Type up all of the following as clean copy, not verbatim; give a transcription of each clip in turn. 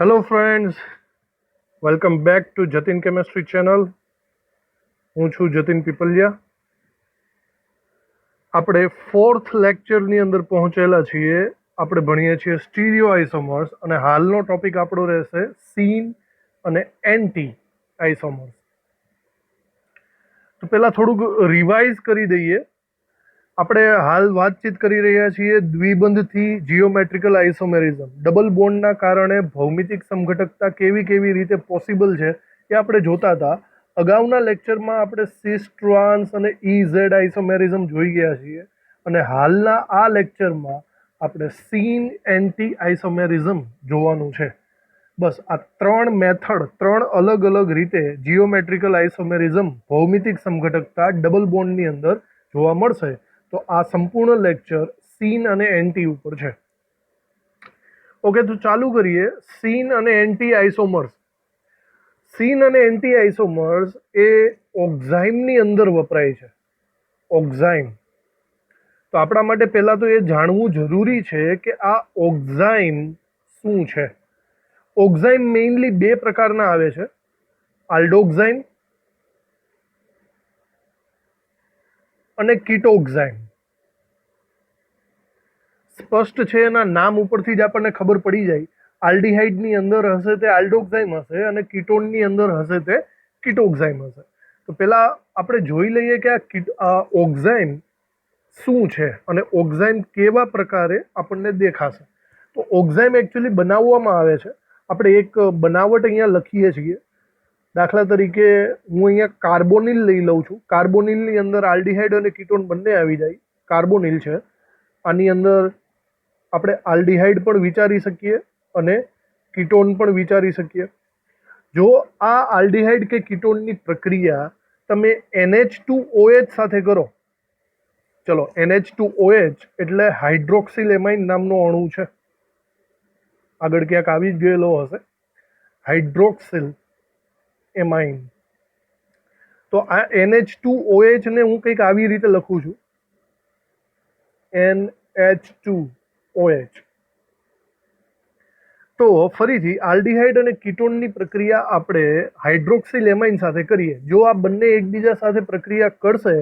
Hello friends, welcome back to Jatin chemistry channel. હું છું જતીન પીપલિયા. આપણે ફોર્થ લેક્ચરની અંદર પહોંચેલા છીએ. આપણે ભણીએ છીએ સ્ટીરિયો આઇસોમર્સ અને હાલનો ટોપિક આપણો રહેશે સીન અને એન્ટી આઇસોમર્સ. તો પહેલાં થોડુંક રિવાઇઝ કરી દઈએ. આપણે હાલ વાતચીત કરી રહ્યા છીએ દ્વિબંધથી જીઓમેટ્રિકલ આઇસોમેરિઝમ. ડબલ બોન્ડના કારણે ભૌમિતિક સમઘટકતા કેવી કેવી રીતે પોસિબલ છે એ આપણે જોતા હતા. અગાઉના લેક્ચરમાં આપણે સિસ ટ્રાન્સ અને ઇઝેડ આઇસોમેરિઝમ જોઈ ગયા છીએ અને હાલના આ લેક્ચરમાં આપણે સીન એન્ટી આઇસોમેરિઝમ જોવાનું છે. બસ આ ત્રણ મેથડ, ત્રણ અલગ અલગ રીતે જીઓમેટ્રિકલ આઇસોમેરિઝમ ભૌમિતિક સમઘટકતા ડબલ બોન્ડની અંદર જોવા મળશે. તો આ સંપૂર્ણ લેક્ચર સીન અને એન્ટી ઉપર છે. ઓકે, તો ચાલુ કરીએ. સીન અને એન્ટી આઇસોમર્સ. સીન અને એન્ટી આઇસોમર્સ એ ઓક્ઝાઇમની અંદર વપરાય છે. ઓક્ઝાઇમ. તો આપણા માટે પહેલા તો એ જાણવું જરૂરી છે કે આ ઓક્ઝાઇમ શું છે. ઓક્ઝાઇમ મેઇનલી બે પ્રકારના આવે છે, આલ્ડોક્ઝાઇમ અને કીટોક્ઝાઇમ. સ્પષ્ટ છે, એના નામ ઉપરથી જ આપણને ખબર પડી જાય. આલ્ડીહાઇડની અંદર હશે તે આલ્ડોક્ઝાઇમ હશે અને કીટોનની અંદર હશે તે કીટોક્ઝાઇમ હશે. તો પહેલા આપણે જોઈ લઈએ કે આ ઓક્ઝાઇમ શું છે અને ઓક્ઝાઇમ કેવા પ્રકારે આપણને દેખાશે. તો ઓક્ઝાઇમ એકચ્યુઅલી બનાવવામાં આવે છે. આપણે એક બનાવટ અહીંયા લખીએ છીએ. દાખલા તરીકે હું અહીંયા કાર્બોનિલ લઈ લઉં છું. કાર્બોનિલની અંદર આલ્ડીહાઇડ અને કીટોન બંને આવી જાય. કાર્બોનિલ છે. આની અંદર આપણે આલ્ડીહાઇડ પણ વિચારી શકીએ અને કીટોન પણ વિચારી શકીએ. જો આ આલ્ડીહાઇડ કે કીટોનની પ્રક્રિયા તમે NH2OH સાથે કરો, ચલો NH2OH એટલે હાઇડ્રોક્સિલ એમાઇન નામનો અણુ છે. આગળ ક્યાંક આવી જ ગયેલો હશે, હાઇડ્રોક્સિલ એમાઇન. તો આ NH2OH ને હું કંઈક આવી રીતે લખું છું, NH2OH. તો ફરીથી આલ્ડીહાઇડ અને કીટોનની પ્રક્રિયા આપણે હાઇડ્રોક્સિલ એમાઇન સાથે કરીએ. જો આ બંને એકબીજા સાથે પ્રક્રિયા કરશે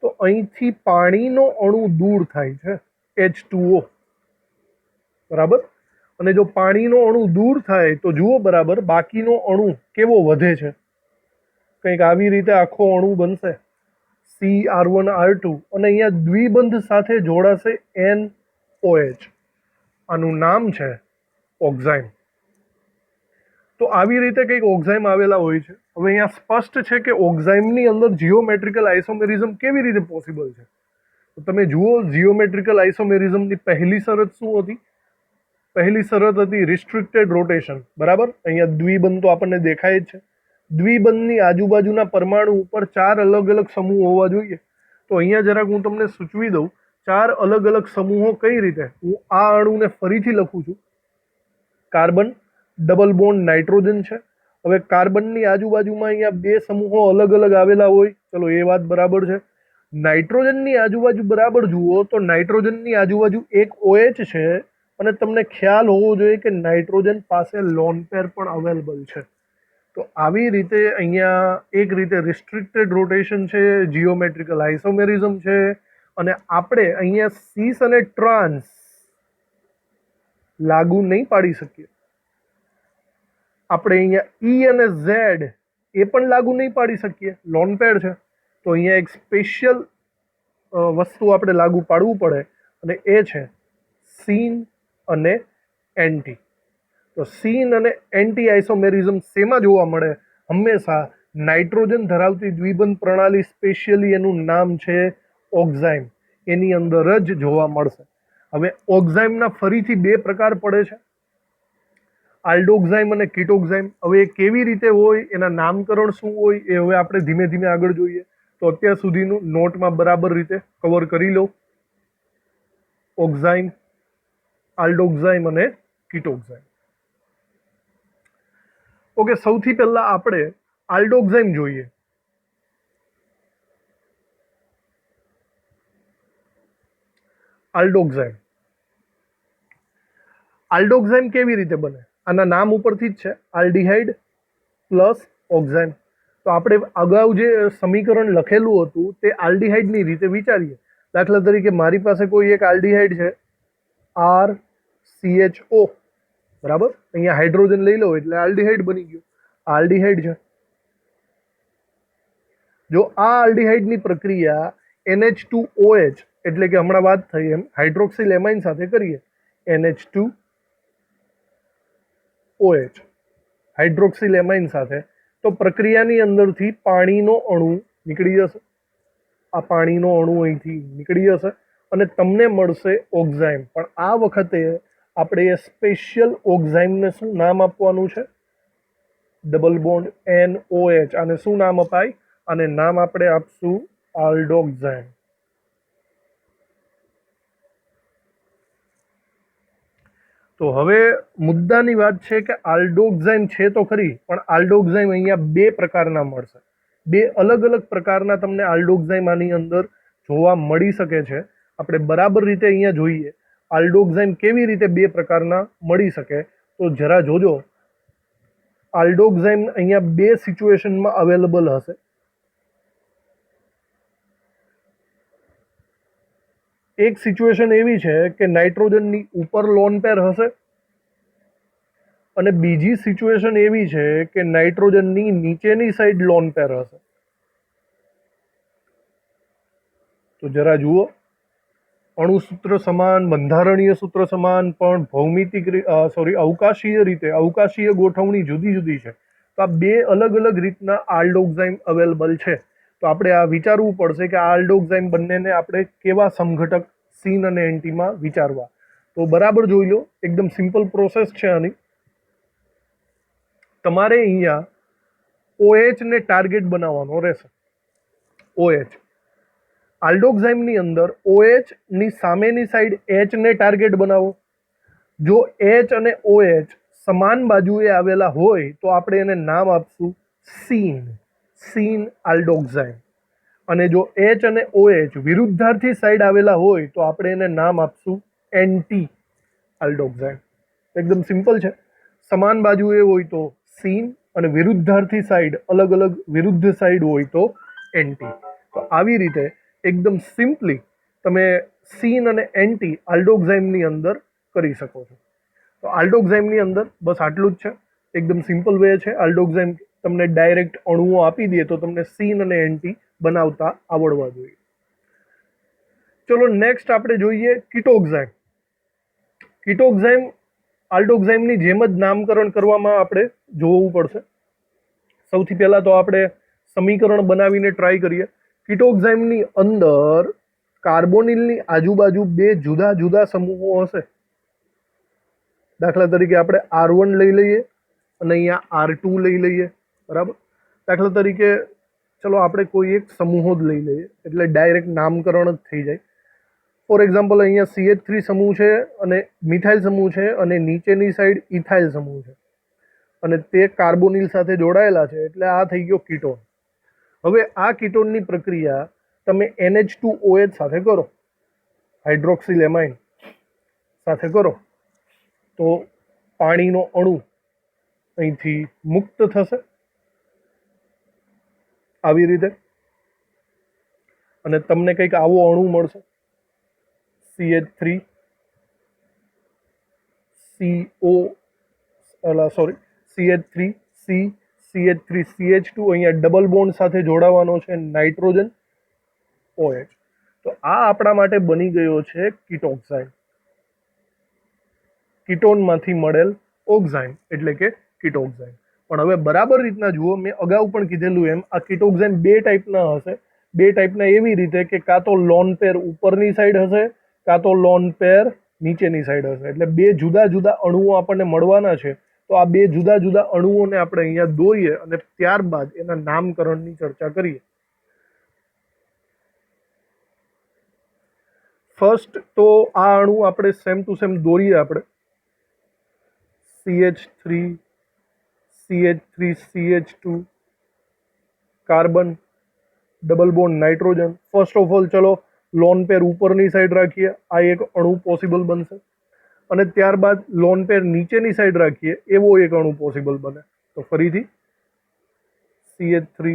તો અહીંથી પાણીનો અણુ દૂર થાય છે, H2O. બરાબર. અને જો પાણીનો અણુ દૂર થાય તો જુઓ બરાબર, બાકીનો અણુ કેવો વધે છે, કંઈક આવી રીતે આખો અણુ બનશે, CR1R2, અને અહીંયા દ્વિબંધ સાથે જોડાશે NOH. આનું નામ છે ઓક્ઝાઇમ. તો આવી રીતે કંઈક ઓક્ઝાઇમ આવેલા હોય છે. હવે અહીંયા સ્પષ્ટ છે કે ઓક્ઝાઇમની અંદર જીઓમેટ્રિકલ આઇસોમેરિઝમ કેવી રીતે પોસિબલ છે. તો તમે જુઓ, જીઓમેટ્રિકલ આઇસોમેરિઝમની પહેલી શરત શું હતી? પહેલી શરત હતી રિસ્ટ્રિક્ટેડ રોટેશન. બરાબર. અહીંયા દ્વિબંધ તો આપણને દેખાય જ છે. દ્વિબંધની આજુબાજુના પરમાણુ ઉપર 4 અલગ અલગ સમૂહ હોવા જોઈએ. તો અહીંયા જરાક હું તમને સૂચવી દઉં, 4 અલગ અલગ સમૂહો કઈ રીતે. હું આ અણુને ફરીથી લખું છું. કાર્બન, ડબલ બોન્ડ નાઇટ્રોજન છે. હવે કાર્બનની આજુબાજુમાં અહીંયા 2 સમૂહો અલગ અલગ આવેલા હોય, ચલો એ વાત બરાબર છે. નાઇટ્રોજનની આજુબાજુ બરાબર જુઓ તો નાઇટ્રોજનની આજુબાજુ એક OH છે અને તમને ખ્યાલ હોવો જોઈએ કે નાઇટ્રોજન પાસે લોન પેર પણ અવેલેબલ છે. તો આવી રીતે અહીંયા એક રીતે રિસ્ટ્રિક્ટેડ રોટેશન છે, જીઓમેટ્રિકલ આઇસોમેરિઝમ છે, અને આપણે અહીંયા સિસ અને ટ્રાન્સ લાગુ નહીં પાડી શકીએ. આપણે અહીંયા E અને Z એ પણ લાગુ નહીં પાડી શકીએ, લોન પેર છે. તો અહીંયા એક સ્પેશિયલ વસ્તુ આપણે લાગુ પાડવું પડે અને એ છે સીન અને એન્ટી. તો સીન અને એન્ટી આઇસોમેરિઝમ શેમાં જોવા મળે? હંમેશા નાઇટ્રોજન ધરાવતી દ્વિબંધ પ્રણાલી, સ્પેશિયલી એનું નામ છે ઓક્ઝાઇમ, એની અંદર જ જોવા મળશે. હવે ઓક્ઝાઇમના ફરીથી 2 પ્રકાર પડે છે, આલ્ડોક્ઝાઇમ અને કીટોક્ઝાઇમ. હવે એ કેવી રીતે હોય, એના નામકરણ શું હોય, એ હવે આપણે ધીમે ધીમે આગળ જોઈએ. તો અત્યાર સુધીનું નોટમાં બરાબર રીતે કવર કરી લો. ઓક્ઝાઇમ, આલ્ડોક્ઝાઇમ અને કીટોક્ઝાઇમ. ઓકે, સૌથી પહેલા આપણે આલ્ડોક્ઝાઇમ જોઈએ. આલ્ડોક્ઝાઇમ કેવી રીતે બને? આના નામ ઉપરથી જ છે, આલ્ડિહાઇડ પ્લસ ઓક્ઝાઇમ. તો આપણે અગાઉ જે સમીકરણ લખેલું હતું તે આલ્ડિહાઇડની રીતે વિચારીએ. દાખલા તરીકે મારી પાસે કોઈ એક આલ્ડિહાઇડ છે, RCHO, બરાબર. અહીંયા હાઇડ્રોજન લઈ લો એટલે આલ્ડિહાઇડ બની ગયો. આલ્ડિહાઇડ છે. જો આ આલ્ડિહાઇડની પ્રક્રિયા NH2OH એટલે કે હમણાં વાત થઈ એમ હાઇડ્રોક્સિલ એમાઇન સાથે કરીએ, NH2OH હાઇડ્રોક્સિલ એમાઇન સાથે, તો પ્રક્રિયાની અંદરથી પાણીનો અણુ નીકળી જશે. આ પાણીનો અણુ અહીંથી નીકળી જશે અને તમને મળશે ઓક્ઝાઇમ. પણ આ વખતે આપણે એ સ્પેશિયલ ઓક્ઝાઇમને શું નામ આપવાનું છે? Double bond NOH. આને શું નામ અપાય? અને નામ આપણે આપશું આલ્ડોક્ઝાઇમ. તો હવે મુદ્દાની વાત છે કે આલ્ડોક્ઝાઇમ છે તો ખરી, પણ આલ્ડોક્ઝાઇમ અહીંયા બે પ્રકારના મળશે. બે અલગ અલગ પ્રકારના તમને આલ્ડોક્ઝાઇમ આની અંદર જોવા મળી શકે છે. આપણે બરાબર રીતે અહીંયા જોઈએ આલ્ડોક્ઝાઇમ કેવી રીતે બે પ્રકારના મળી શકે. તો જરા જોજો, આલ્ડોક્ઝાઇમ અહીંયા બે સિચ્યુએશનમાં અવેલેબલ હશે. એક સિચ્યુએશન એવી છે કે નાઇટ્રોજનની ઉપર લોન પેર હશે અને બીજી સિચ્યુએશન એવી છે કે નાઇટ્રોજનની નીચેની સાઈડ લોન પેર હશે. તો જરા જુઓ, અણુસૂત્ર સમાન, બંધારણીય સૂત્ર સમાન, પણ ભૌમિતિક અવકાશીય ગોઠવણી જુદી જુદી છે. તો આ બે અલગ અલગ રીતના આલ્ડોક્ઝાઇમ અવેલેબલ છે. તો આપણે આ વિચારવું પડશે કે આ આલ્ડોક્ઝાઇમ બંનેને આપણે કેવા સમઘટક સીન અને એન્ટીમાં વિચારવા. તો બરાબર જોઈ લો, એકદમ સિમ્પલ પ્રોસેસ છે આની. તમારે અહીંયા OH ને ટાર્ગેટ બનાવવાનો રહેશે. OH આલ્ડોક્ઝાઇમની અંદર OH ની સામેની સાઈડ H ને ટાર્ગેટ બનાવો. જો H અને OH સમાન બાજુએ આવેલા હોય તો આપણે એને નામ આપશું સીન આલ્ડોક્ઝાઇમ. અને જો H અને OH વિરુદ્ધાર્થી સાઈડ આવેલા હોય તો આપણે એને નામ આપશું એન્ટી આલ્ડોક્ઝાઇમ. એકદમ સિમ્પલ છે. સમાન બાજુએ હોય તો સીન અને વિરુદ્ધાર્થી સાઈડ અલગ અલગ વિરુદ્ધ સાઈડ હોય તો એન્ટી. તો આવી રીતે એકદમ સિમ્પલી તમે સીન અને એન્ટી આલ્ડોક્ઝાઇમની અંદર કરી શકો છો. તો આલ્ડોક્ઝાઇમની અંદર બસ આટલું જ છે. એકદમ સિમ્પલ વે છે. આલ્ડોક્ઝાઇમ તમને ડાયરેક્ટ અણુઓ આપી દે તો તમને સીન અને એન્ટી બનાવતા આવડવા જોઈએ. ચલો નેક્સ્ટ આપણે જોઈએ કીટોક્ઝાઇમ. કીટોક્ઝાઇમ આલ્ડોક્ઝાઇમની જેમ જ નામકરણ કરવામાં આપણે જોવું પડશે. સૌથી પહેલા તો આપણે સમીકરણ બનાવીને ટ્રાય કરીએ. કીટોક્ઝાઇમની અંદર કાર્બોનિલની આજુબાજુ બે જુદા જુદા સમૂહો હશે. દાખલા તરીકે આપણે R1 લઈ લઈએ અને અહીંયા R2 લઈ લઈએ, બરાબર. દાખલા તરીકે ચલો આપણે કોઈ એક સમૂહો જ લઈ લઈએ એટલે ડાયરેક્ટ નામકરણ જ થઈ જાય. ફોર એક્ઝામ્પલ અહીંયા CH3 સમૂહ છે અને મિથાઇલ સમૂહ છે અને નીચેની સાઈડ ઇથાઇલ સમૂહ છે અને તે કાર્બોનિલ સાથે જોડાયેલા છે એટલે આ થઈ ગયો કીટોન. હવે આ કીટોનની પ્રક્રિયા તમે NH2OH સાથે કરો, હાઇડ્રોક્સિલ એમાઇન સાથે કરો, તો પાણીનો અણુ અહીંથી મુક્ત થશે આવી રીતે અને તમને કંઈક આવો અણુ મળશે, CH3C CH3CH2 અહીંયા ડબલ બોન્ડ સાથે જોડાવાનો છે નાઇટ્રોજન OH. તો આ આપણા માટે બની ગયો છે કીટોક્ઝાઇમ. કીટોનમાંથી મળેલ ઓક્ઝાઇમ એટલે કે કીટોક્ઝાઇમ. પણ હવે બરાબર રીતના જુઓ, મેં અગાઉ પણ કીધેલું એમ આ કીટોક્ઝાઇમ બે ટાઈપના હશે. બે ટાઈપના એવી રીતે કે કાં તો લોન પેર ઉપરની સાઈડ હશે કાં તો લોન પેર નીચેની સાઈડ હશે. એટલે બે જુદા જુદા અણુઓ આપણને મળવાના છે. તો આ બે જુદા જુદા અણુઓને આપણે અહીંયા દોરીએ અને ત્યારબાદ એના નામકરણની ચર્ચા કરીએ. ફર્સ્ટ તો આ અણુ આપણે સેમ ટુ સેમ દોરીએ. આપણે CH3CH2 carbon double bond nitrogen. First of all ચલો લોન પેર ઉપરની સાઈડ રાખીએ, આ એક અણુ પોસિબલ બનશે. અને ત્યારબાદ લોન પેર નીચેની સાઈડ રાખીએ એવો એક અણુ પોસિબલ બને. તો ફરીથી CH3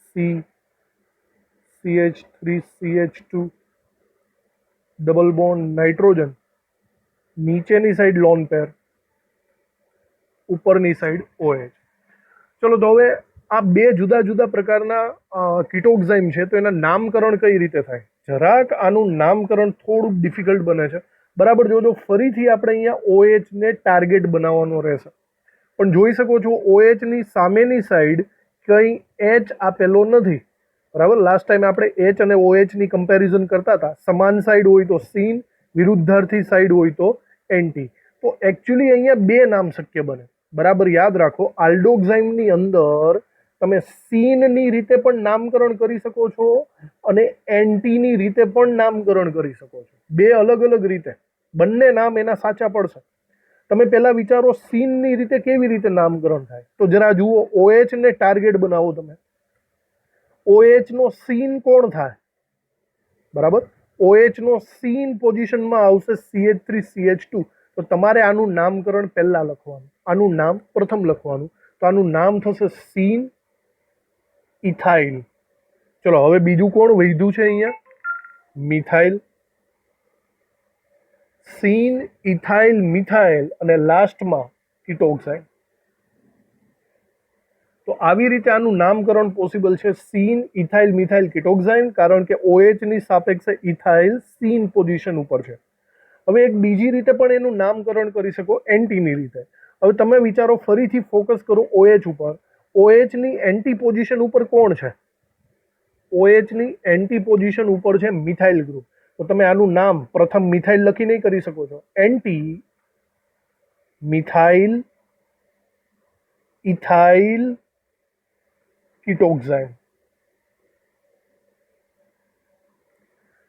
C CH3 CH2 double bond nitrogen, નીચેની સાઈડ લોન પેર, ઉપરની સાઈડ OH. ચલો તો હવે આ બે જુદા જુદા પ્રકારના કીટોક્સાઇમ છે, તો એના નામકરણ કઈ રીતે થાય? જરાક આનું નામકરણ થોડુંક ડિફિકલ્ટ બને છે. બરાબર જોજો, ફરીથી આપણે અહીંયા OH ને ટાર્ગેટ બનાવવાનો રહેશે. પણ જોઈ શકો છો OH ની સામેની સાઈડ કંઈ H આપેલો નથી. બરાબર, લાસ્ટ ટાઈમ આપણે H અને OH ની કમ્પેરિઝન કરતા હતા. સમાન સાઈડ હોય તો સીન, વિરુદ્ધાર્થી સાઈડ હોય તો એન્ટી. તો એકચ્યુઅલી અહીંયા બે નામ શક્ય બને. બરાબર યાદ રાખો, આલ્ડોક્સાઇમની અંદર તમે સીનની રીતે પણ નામકરણ કરી શકો છો અને એન્ટીની રીતે પણ નામકરણ કરી શકો છો. બે અલગ અલગ રીતે બંને નામ એના સાચા પડશે. તમે પહેલા વિચારો સીનની રીતે કેવી રીતે નામકરણ થાય. તો જરા જુઓ, OH ને ટાર્ગેટ બનાવો તમે. OH નો સીન કોણ થાય? બરાબર, OH નો સીન પોઝિશનમાં આવશે CH3 CH2. તો તમારે આનું નામકરણ પહેલા લખવાનું, આનું નામ પ્રથમ લખવાનું. તો આનું નામ થશે સીન ઇથાઇલ. ચલો હવે બીજું કોણ વધ્યું છે અહીંયા? મિથાઇલ. સીન ઇથાઇલ મિથાઇલ અને લાસ્ટમાં કીટોક્સાઇડ. તો આવી રીતે આનું નામકરણ પોસિબલ છે, સીન ઇથાઇલ મિથાઇલ કીટોક્સાઇડ, કારણ કે OH ની સાપેક્ષે ઇથાઇલ સીન પોઝિશન ઉપર છે. હવે એક બીજી રીતે પણ એનું નામકરણ કરી શકો, એન્ટીની રીતે. હવે તમે વિચારો, ફરીથી ફોકસ કરો OH ઉપર. OH ની એન્ટી પોઝિશન ઉપર કોણ છે? OH ની એન્ટી પોઝિશન ઉપર છે મિથાઇલ ગ્રુપ. તો તમે આનું નામ પ્રથમ મિથાઇલ લખી નહીં કરી શકો છો. Anti methyl ethyl ketoxide.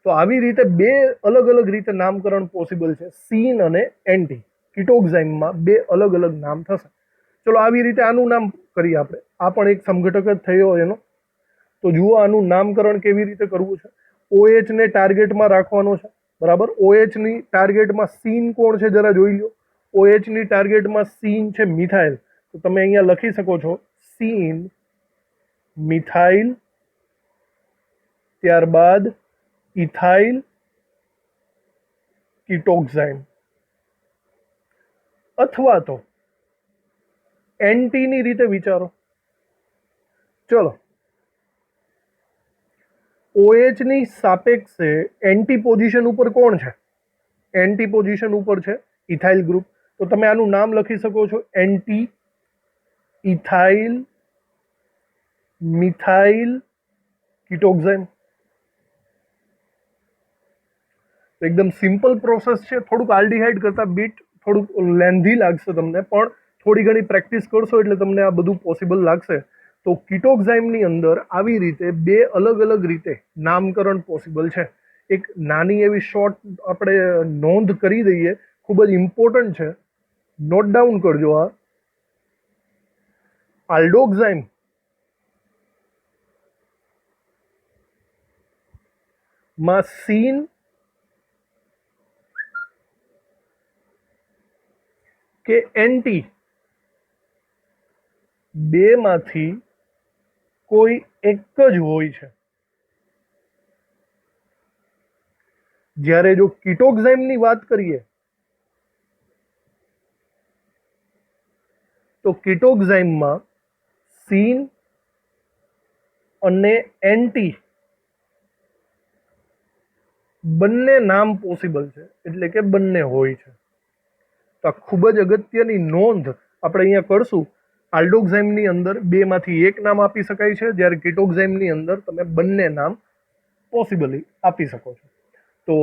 તો આવી રીતે બે અલગ અલગ રીતે નામકરણ પોસિબલ છે. સીન અને એન્ટી કીટોક્સાઇમમાં બે અલગ અલગ નામ થશે. ચલો આવી રીતે આનું નામ કરીએ આપણે. આ પણ એક સમઘટક જ થયો એનો. તો જુઓ આનું નામકરણ કેવી રીતે કરવું છે. OH ને ટાર્ગેટમાં રાખવાનો છે. બરાબર, OH ની ટાર્ગેટમાં સીન કોણ છે જરા જોઈ લો. OH ની ટાર્ગેટમાં સીન છે મિથાઇલ. તો તમે અહીંયા લખી શકો છો સીન મિથાઇલ, ત્યારબાદ ઇથાઇલ કીટોક્સાઇડ. અથવા તો એન્ટીની રીતે વિચારો. ચલો, OH ની સાપેક્ષે એન્ટી પોઝિશન ઉપર કોણ છે? એન્ટી પોઝિશન ઉપર છે ઇથાઇલ ગ્રુપ. તો તમે આનું નામ લખી શકો છો એન્ટી ઇથાઇલ મિથાઇલ કીટોક્સાઇડ. એકદમ સિમ્પલ પ્રોસેસ છે. થોડુંક આલ્ડીહાઇડ કરતા બીટ થોડુંક લેન્ધી લાગશે તમને, પણ થોડી ઘણી પ્રેક્ટિસ કરશો એટલે તમને આ બધું પોસિબલ લાગશે. તો કીટોક્સાઇમની અંદર આવી રીતે બે અલગ અલગ રીતે નામકરણ પોસિબલ છે. એક નાની એવી શોર્ટ આપણે નોંધ કરી દઈએ, ખૂબ જ ઇમ્પોર્ટન્ટ છે, નોટ ડાઉન કરજો. આ આલ્ડોક્સાઇમ માં સીન કે એન્ટી બેમાંથી કોઈ એક જ હોય છે. જ્યારે જો કીટોક્સાઇમની વાત કરીએ તો કીટોક્સાઇમમાં સીન અને એન્ટી બંને નામ પોસિબલ છે, એટલે કે બંને હોય છે. તો આ ખૂબ જ અગત્યની નોંધ આપણે અહીંયા કરશું. આલ્ડોક્સાઇમની અંદર બેમાંથી એક નામ આપી શકાય છે, જ્યારે કીટોક્સાઇમની અંદર તમે બંને નામ પોસિબલી આપી શકો છો. તો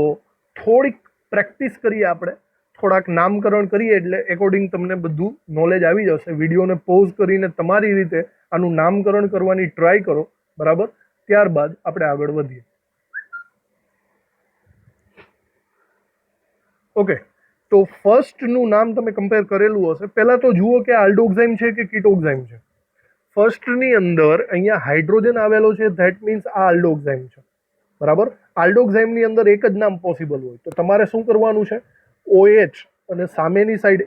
થોડીક પ્રેક્ટિસ કરીએ આપણે, થોડાક નામકરણ કરીએ એટલે એકોર્ડિંગ તમને બધું નોલેજ આવી જશે. વિડીયોને પોઝ કરીને તમારી રીતે આનું નામકરણ કરવાની ટ્રાય કરો. બરાબર, ત્યારબાદ આપણે આગળ વધીએ. ઓકે, તો ફર્સ્ટનું નામ તમે કમ્પેર કરેલું હશે. પહેલા તો જુઓ કે આલ્ડોક્સાઇમ છે કે કીટોક્સાઇમ છે. ફર્સ્ટની અંદર અહીંયા હાઇડ્રોજન આવેલો છે, ધેટ મીન્સ આ આલ્ડોક્સાઇમ છે. બરાબર, આલ્ડોક્સાઇમની અંદર એક જ નામ પોસિબલ હોય. તો તમારે શું કરવાનું છે? OH અને સામેની સાઈડ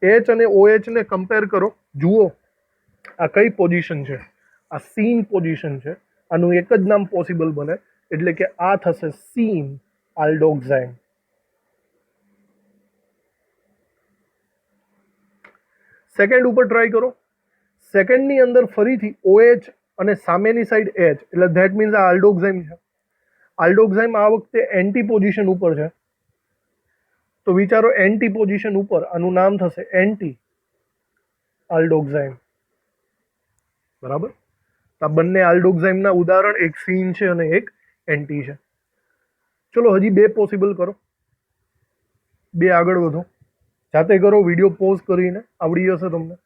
H અને OH ને કમ્પેર કરો, જુઓ આ કઈ પોઝિશન છે, આ સીન પોઝિશન છે, આનું એક જ નામ પોસિબલ બને, એટલે કે આ થશે સીન આલ્ડોક્સાઇન. સેકન્ડ ઉપર ટ્રાય કરો. સેકન્ડની અંદર ફરીથી OH અને સામેની સાઈડ H, એટલે ધેટ મીન્સ આ આલ્ડોક્સાઇમ છે. આલ્ડોક્સાઇમ આ વખતે એન્ટી પોઝિશન ઉપર છે, તો વિચારો એન્ટી પોઝિશન ઉપર આનું નામ થશે એન્ટી આલ્ડોક્સાઇમ. બરાબર. તો આ બંને આલ્ડોક્સાઇમના ઉદાહરણ, એક સીન છે અને એક એન્ટી છે. ચલો હજી બે પોસિબલ કરો, બે આગળ વધો, જાતે કરો, વિડીયો પોઝ કરીને, આવડી જશે તમને.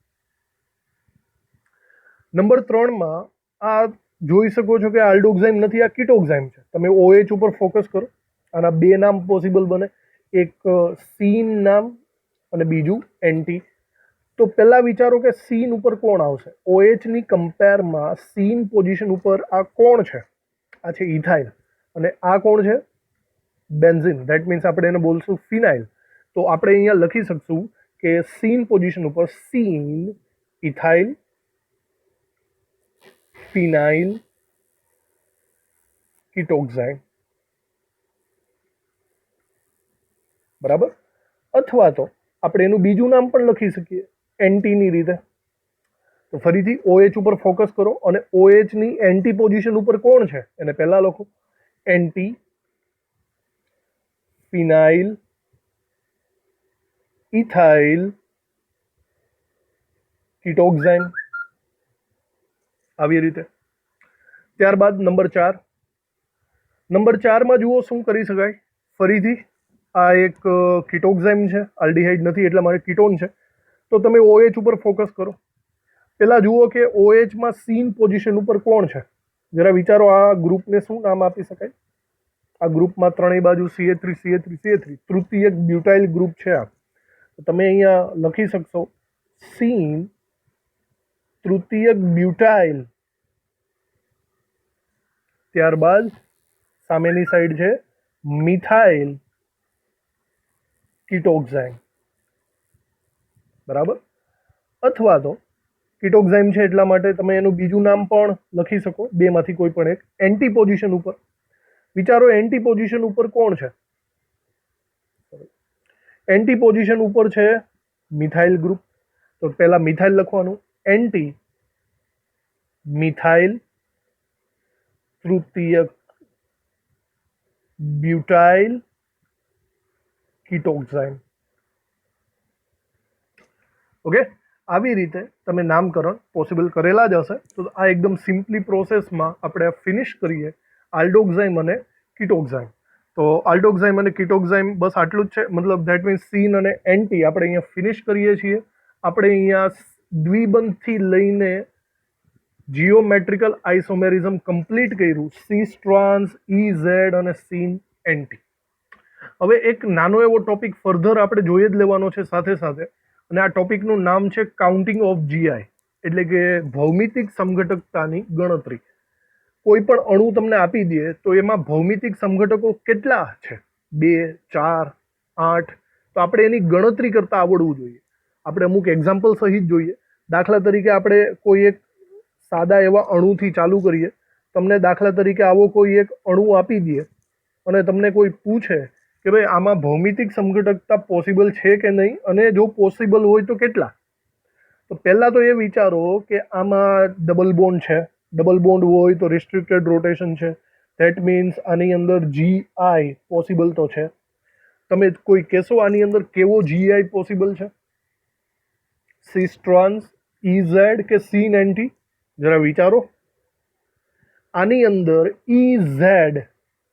નંબર 3માં આ જોઈ શકો છો કે આલ્ડોક્સાઇમ નથી, આ કીટોક્સાઇમ છે. તમે OH ઉપર ફોકસ કરો, આના બે નામ પોસિબલ બને, એક સીન નામ અને બીજું એન્ટી. તો પહેલા વિચારો કે સીન ઉપર કોણ આવશે. OH ની કમ્પેરમાં સીન પોઝિશન ઉપર આ કોણ છે? આ છે ઇથાઇલ, અને આ કોણ છે? બેન્ઝીન. ધેટ મીન્સ આપણે એને બોલશું ફિનાઇલ. તો આપણે અહીંયા લખી શકશું કે સીન પોઝિશન ઉપર સીન, ઇથાઇલ, ફિનાઇલ, કીટોક્સાઇન. બરાબર. અથવા તો આપણે એનું બીજું નામ પણ લખી શકીએ એન્ટીની રીતે. તો ફરીથી OH ઉપર ફોકસ કરો અને OH ની એન્ટી પોઝિશન ઉપર કોણ છે એને પહેલા લખો. એન્ટી, ફિનાઇલ, ઇથાઇલ, કીટોક્સાઇન. આવી રીતે. ત્યારબાદ નંબર 4. નંબર 4માં જુઓ શું કરી શકાય. ફરીથી આ એક કીટોક્સાઇમ છે, આલ્ડીહાઇડ નથી એટલા માટે કીટોન છે. તો તમે OH ઉપર ફોકસ કરો. પહેલા જુઓ કે OH માં સીન પોઝિશન ઉપર કોણ છે. જરા વિચારો આ ગ્રુપને શું નામ આપી શકાય. આ ગ્રુપમાં ત્રણેય બાજુ CH3 CH3 CH3 તૃતીયક butyl group છે આ. તો તમે અહીંયા લખી શકશો સીન તૃતીયક બ્યુટાઇલ. ત્યારબાદ સામેની સાઈડ છે મિથાઇલ કીટોક્સાઇન. બરાબર. અથવા તો કીટોક્સાઇમ છે એટલા માટે તમે એનું બીજું નામ પણ લખી શકો, બેમાંથી કોઈ પણ એક. એન્ટી પોઝિશન ઉપર વિચારો, એન્ટી પોઝિશન ઉપર કોણ છે? એન્ટી પોઝિશન ઉપર છે મિથાઇલ ગ્રુપ. તો પહેલા મિથાઇલ લખવાનું, એન્ટી મિથાઇલ તૃતીયક બ્યુટાઇલ કીટોક્સાઇન. ઓકે, આવી રીતે તમે નામકરણ પોસિબલ કરેલા જ હશે. તો આ એકદમ સિમ્પલી પ્રોસેસમાં આપણે ફિનિશ કરીએ આલ્ડોક્સાઇમ અને કીટોક્સાઇમ. તો આલ્ડોક્સાઇમ અને કીટોક્સાઇમ બસ આટલું જ છે, મતલબ ધેટ મીન્સ સીન અને એન્ટી આપણે અહીંયા ફિનિશ કરીએ છીએ. આપણે અહીંયા દ્વિબંધથી લઈને જીઓમેટ્રિકલ આઇસોમેરિઝમ કમ્પ્લીટ કર્યું, સી સ્ટ્રાન્સ, EZ અને સીન એન્ટી. હવે એક નાનો એવો ટોપિક ફર્ધર આપણે જોઈએ જ લેવાનો છે સાથે સાથે, અને આ ટોપિકનું નામ છે કાઉન્ટિંગ ઓફ GI, એટલે કે ભૌમિતિક સમઘટકતાની ગણતરી. કોઈ પણ અણુ તમને આપી દે તો એમાં ભૌમિતિક સમઘટકો કેટલા છે, 2, 4, 8. તો આપણે એની ગણતરી કરતા આવડવું જોઈએ. આપણે અમુક એક્ઝામ્પલ સહિત જોઈએ. દાખલા તરીકે આપણે કોઈ એક સાદા એવા અણુથી ચાલુ કરીએ. તમને દાખલા તરીકે આવો કોઈ એક અણુ આપી દે અને તમને કોઈ પૂછે કે ભાઈ આમાં ભૌમિતિક સમઘટકતા પોસિબલ છે કે નહીં, અને જો પોસિબલ હોય તો કેટલા. તો પહેલાં તો એ વિચારો કે આમાં ડબલ બોન્ડ છે. ડબલ બોન્ડ હોય તો રિસ્ટ્રિક્ટેડ રોટેશન છે. ધેટ મીન્સ આની અંદર GI પોસિબલ તો છે. તમે કોઈ કહેશો આની અંદર કેવો GI પોસિબલ છે? સી સ્ટ્રાન્સ, EZ કે સીન એન્ટી? જરા વિચારો. આની અંદર EZ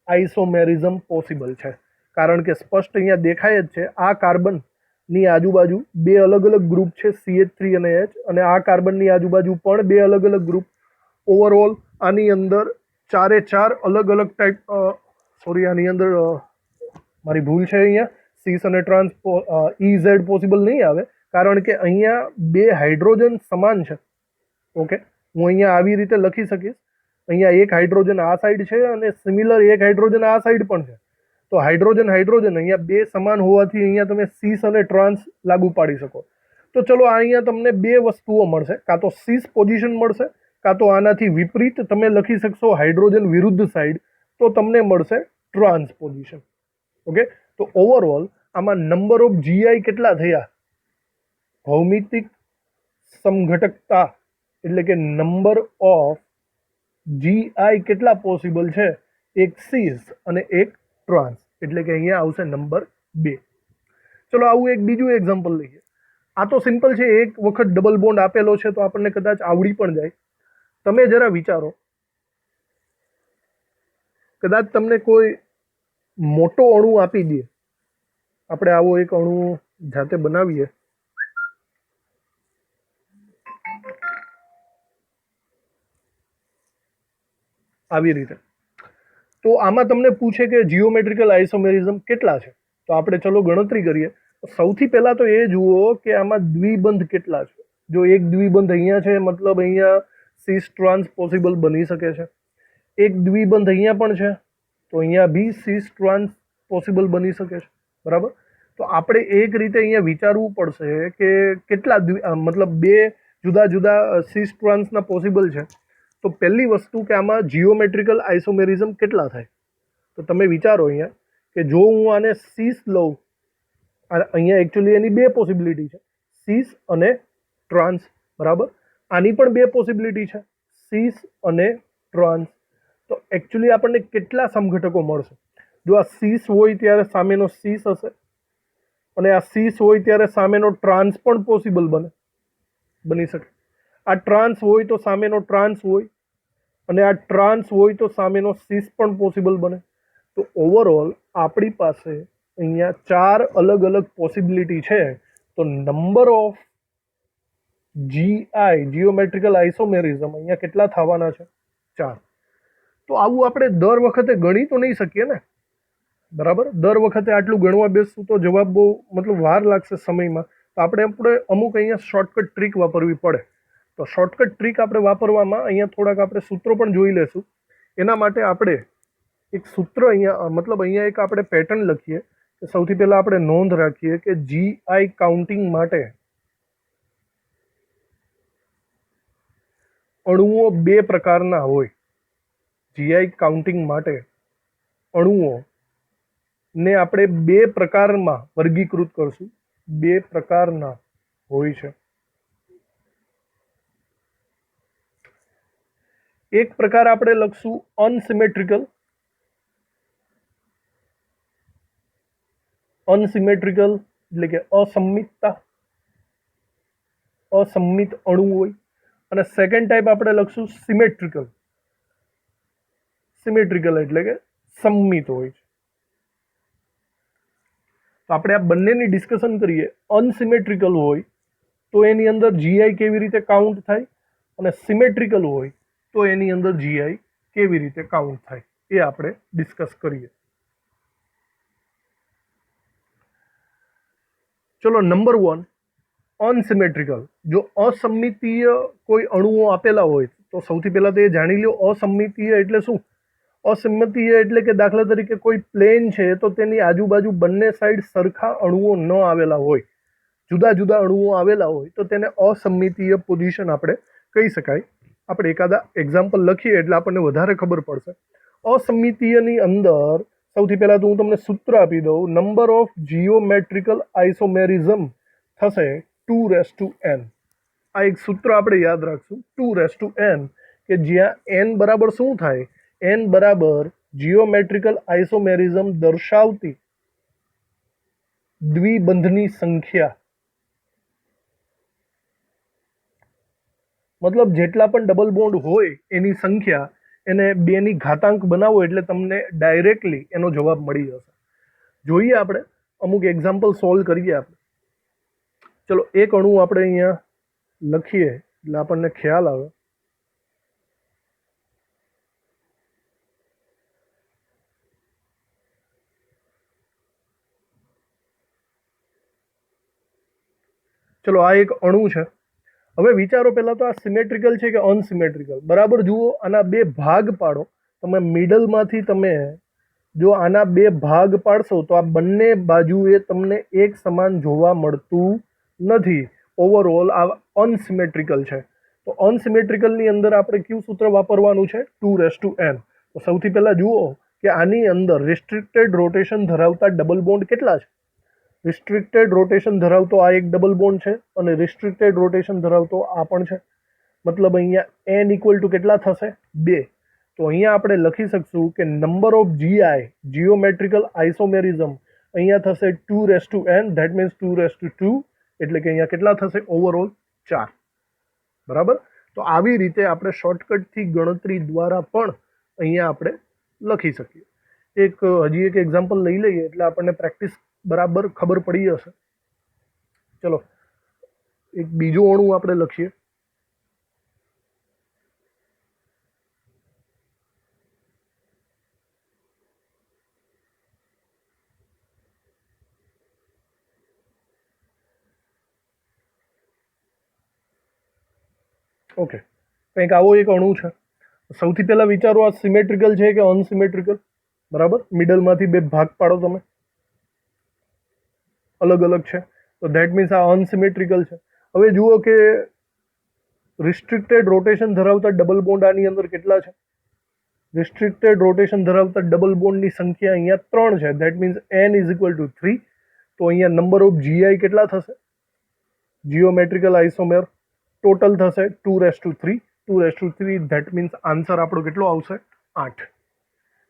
આઇસોમેરિઝમ પોસિબલ છે, કારણ કે સ્પષ્ટ અહીંયા દેખાય જ છે. આ કાર્બનની આજુબાજુ બે અલગ અલગ ગ્રુપ છે, CH3 અને H, અને આ કાર્બનની આજુબાજુ પણ બે અલગ અલગ ગ્રુપ. ઓવરઓલ આની અંદર 4 અલગ અલગ ટાઈપ, સોરી આની અંદર મારી ભૂલ છે, અહીંયા સીસ અને ટ્રાન્સ EZ પોસિબલ નહીં આવે, કારણ કે અહીંયા બે હાઇડ્રોજન સમાન છે. ઓકે, હું અહીંયા આવી રીતે લખી શકીશ. અહીંયા એક હાઇડ્રોજન આ સાઈડ છે અને સિમિલર એક હાઇડ્રોજન આ સાઈડ પણ છે. તો હાઇડ્રોજન હાઇડ્રોજન અહીંયા બે સમાન હોવાથી અહીંયા તમે સીસ અને ટ્રાન્સ લાગુ પાડી શકો. તો ચલો અહીંયા તમને બે વસ્તુઓ મળશે, કાં તો સીસ પોઝિશન મળશે, કાં તો આનાથી વિપરીત તમે લખી શકશો હાઇડ્રોજન વિરુદ્ધ સાઈડ, તો તમને મળશે ટ્રાન્સ પોઝિશન. ઓકે, તો ઓવરઓલ આમાં નંબર ઓફ જીઆઈ કેટલા થયા? ભૌમિતિક સમઘટકતા એટલે કે નંબર ઓફ જીઆઈ કેટલા પોસિબલ છે? એક સીસ અને એક ટ્રાન્સ, એટલે કે અહીંયા આવશે નંબર 2. ચલો આવું એક બીજું એક્ઝામ્પલ લઈએ. આ તો સિમ્પલ છે, એક વખત ડબલ બોન્ડ આપેલો છે તો આપણને કદાચ આવડી પણ જાય. તમે જરા વિચારો, કદાચ તમને કોઈ મોટો અણુ આપી દે, આપણે આવો એક અણુ જાતે બનાવીએ. આવી રીતે. તો આમાં તમને પૂછે કે જીઓમેટ્રિકલ આઇસોમેરિઝમ કેટલા છે, તો આપણે ચલો ગણતરી કરીએ. સૌથી પહેલા તો એ જુઓ કે આમાં દ્વિબંધ કેટલા છે. જો એક દ્વિબંધ અહીંયા છે, મતલબ અહીંયા સીસ ટ્રાન્સ પોસિબલ બની શકે છે. એક દ્વિબંધ અહીંયા પણ છે, તો અહીંયા બી સીસ ટ્રાન્સ પોસિબલ બની શકે છે. બરાબર. તો આપણે એક રીતે અહીંયા વિચારવું પડશે કે કેટલા મતલબ બે જુદા જુદા સીસ ટ્રાન્સના પોસિબલ છે. તો પહેલી વસ્તુ કે આમાં જીઓમેટ્રિકલ આઇસોમેરિઝમ કેટલા થાય. તો તમે વિચારો અહીંયા કે જો હું આને સીસ લઉં, અહીંયા એકચ્યુઅલી એની બે પોસિબિલિટી છે, સીસ અને ટ્રાન્સ. બરાબર. આની પણ બે પોસિબિલિટી છે, સીસ અને ટ્રાન્સ. તો એકચ્યુઅલી આપણને કેટલા સમઘટકો મળશે? જો આ સીસ હોય ત્યારે સામેનો સીસ હશે, અને આ સીસ હોય ત્યારે સામેનો ટ્રાન્સ પણ પોસિબલ બની શકે. આ ટ્રાન્સ હોય તો સામેનો ટ્રાન્સ હોય, અને આ ટ્રાન્સ હોય તો સામેનો સીસ પણ પોસિબલ બને. તો ઓવરઓલ આપણી પાસે અહીંયા 4 અલગ અલગ પોસિબિલિટી છે. તો નંબર ઓફ જીઆઈ જીઓમેટ્રિકલ આઇસોમેરિઝમ અહીંયા કેટલા થવાના છે? 4. તો આવું આપણે દર વખતે ગણી તો નહીં શકીએ ને. બરાબર. દર વખતે આટલું ગણવા બેસશું તો જવાબ બહુ મતલબ વાર લાગશે સમયમાં. તો આપણે અમુક અહીંયા શોર્ટકટ ટ્રીક વાપરવી પડે. તો શોર્ટકટ ટ્રીક આપણે વાપરવામાં અહીંયા થોડાક આપણે સૂત્રો પણ જોઈ લેશું. એના માટે આપણે એક સૂત્ર અહીંયા મતલબ અહીંયા એક આપણે પેટર્ન લખીએ. કે સૌથી પહેલાં આપણે નોંધ રાખીએ કે જીઆઈ કાઉન્ટિંગ માટે અણુઓ બે પ્રકારના હોય. જીઆઈ કાઉન્ટિંગ માટે અણુઓ ને આપણે બે પ્રકારમાં વર્ગીકૃત કરશું. બે પ્રકારના હોય છે. એક પ્રકાર આપણે લખશું અનસિમેટ્રિકલ. અનસિમેટ્રિકલ એટલે કે અસમમિત અણુ હોય. અને સેકન્ડ ટાઈપ આપણે લખશું સિમેટ્રિકલ. સિમેટ્રિકલ એટલે કે સમમિત હોય છે. તો આપણે આ બંનેની ડિસ્કશન કરીએ. અનસિમેટ્રિકલ હોય તો એની અંદર જીઆઈ કેવી રીતે કાઉન્ટ થાય, અને સિમેટ્રિકલ હોય તો એની અંદર જીઆઈ કેવી રીતે કાઉન્ટ થાય, એ આપણે ડિસ્કસ કરીએ. ચલો નંબર 1, અનસિમેટ્રિકલ. જો અસમમિતીય કોઈ અણુઓ આપેલા હોય તો સૌથી પહેલા તો એ જાણી લો અસમમિતીય એટલે શું. અસમમિતીય એટલે કે દાખલા તરીકે કોઈ પ્લેન છે તો તેની આજુબાજુ બંને સાઈડ સરખા અણુઓ ન આવેલા હોય, જુદા જુદા અણુઓ આવેલા હોય તો તેને અસમમિતીય પોઝિશન આપણે કહી શકાય. આપણે એકાદા એક્ઝામ્પલ લખીએ એટલે આપણને વધારે ખબર પડશે. અસમમિતીયની અંદર સૌથી પહેલાં તો હું તમને સૂત્ર આપી દઉં. નંબર ઓફ જીઓમેટ્રિકલ આઇસોમેરિઝમ થશે 2n. આ એક સૂત્ર આપણે યાદ રાખશું, 2n, કે જ્યાં n બરાબર શું થાય? n બરાબર જીઓમેટ્રિકલ આઇસોમેરિઝમ દર્શાવતી દ્વિબંધની સંખ્યા. મતલબ જેટલા પણ ડબલ બોન્ડ હોય એની સંખ્યા, એને 2ની ઘાતાંક બનાવો એટલે તમને ડાયરેક્ટલી એનો જવાબ મળી જશે. જોઈએ આપણે અમુક એક્ઝામ્પલ સોલ્વ કરીએ આપણે. ચલો એક અણુ આપણે અહીંયા લખીએ એટલે આપણને ખ્યાલ આવે. ચલો આ એક અણુ છે. હવે વિચારો પહેલાં તો આ સિમેટ્રિકલ છે કે અનસિમેટ્રિકલ. બરાબર જુઓ, આના બે ભાગ પાડો. તમે મિડલમાંથી તમે જો આના બે ભાગ પાડશો તો આ બંને બાજુએ તમને એક સમાન જોવા મળતું નથી. ઓવરઓલ આ અનસિમેટ્રિકલ છે. તો અનસિમેટ્રિકલની અંદર આપણે કયું સૂત્ર વાપરવાનું છે? 2n. તો સૌથી પહેલા જુઓ કે આની અંદર રિસ્ટ્રિક્ટેડ રોટેશન ધરાવતા ડબલ બોન્ડ કેટલા છે? રિસ્ટ્રિક્ટેડ રોટેશન ધરાવતો આ એક ડબલ બોન્ડ છે અને રિસ્ટ્રિક્ટેડ રોટેશન ધરાવતો આ પણ છે. મતલબ અહીંયા n ઇક્વલ ટુ કેટલા થશે? 2. તો અહીંયા આપણે લખી શકશું કે નંબર ઓફ જીઆઈ જીઓમેટ્રિકલ આઇસોમેરિઝમ અહીંયા થશે 2n, ધેટ મીન્સ 2 એટલે કે અહીંયા કેટલા થશે? ઓવરઓલ 4. બરાબર. તો આવી રીતે આપણે શોર્ટકટથી ગણતરી દ્વારા પણ અહીંયા આપણે લખી શકીએ. હજી એક એક્ઝામ્પલ લઈ લઈએ એટલે આપણને પ્રેક્ટિસ બરાબર ખબર પડી જશે. ચલો એક બીજો અણુ આપણે લખીએ. ઓકે, કંઈક આવો એક અણુ છે. સૌથી પહેલા વિચારો આ સિમેટ્રિકલ છે કે અનસિમેટ્રિકલ? બરાબર. મિડલમાંથી બે ભાગ પાડો તમે, અલગ અલગ છે, તો ધેટ મીન્સ આ અનસિમેટ્રિકલ છે. હવે જુઓ કે રિસ્ટ્રિક્ટેડ રોટેશન ધરાવતા ડબલ બોન્ડ આની અંદર કેટલા છે? રિસ્ટ્રિક્ટેડ રોટેશન ધરાવતા ડબલ બોન્ડની સંખ્યા અહીંયા 3 છે, that means n is equal to 3. તો અહીંયા નંબર ઓફ જીઆઈ કેટલા થશે? જીઓમેટ્રિકલ આઇસોમેર ટોટલ થશે 2 ધેટ મીન્સ આન્સર આપણો કેટલો આવશે? 8.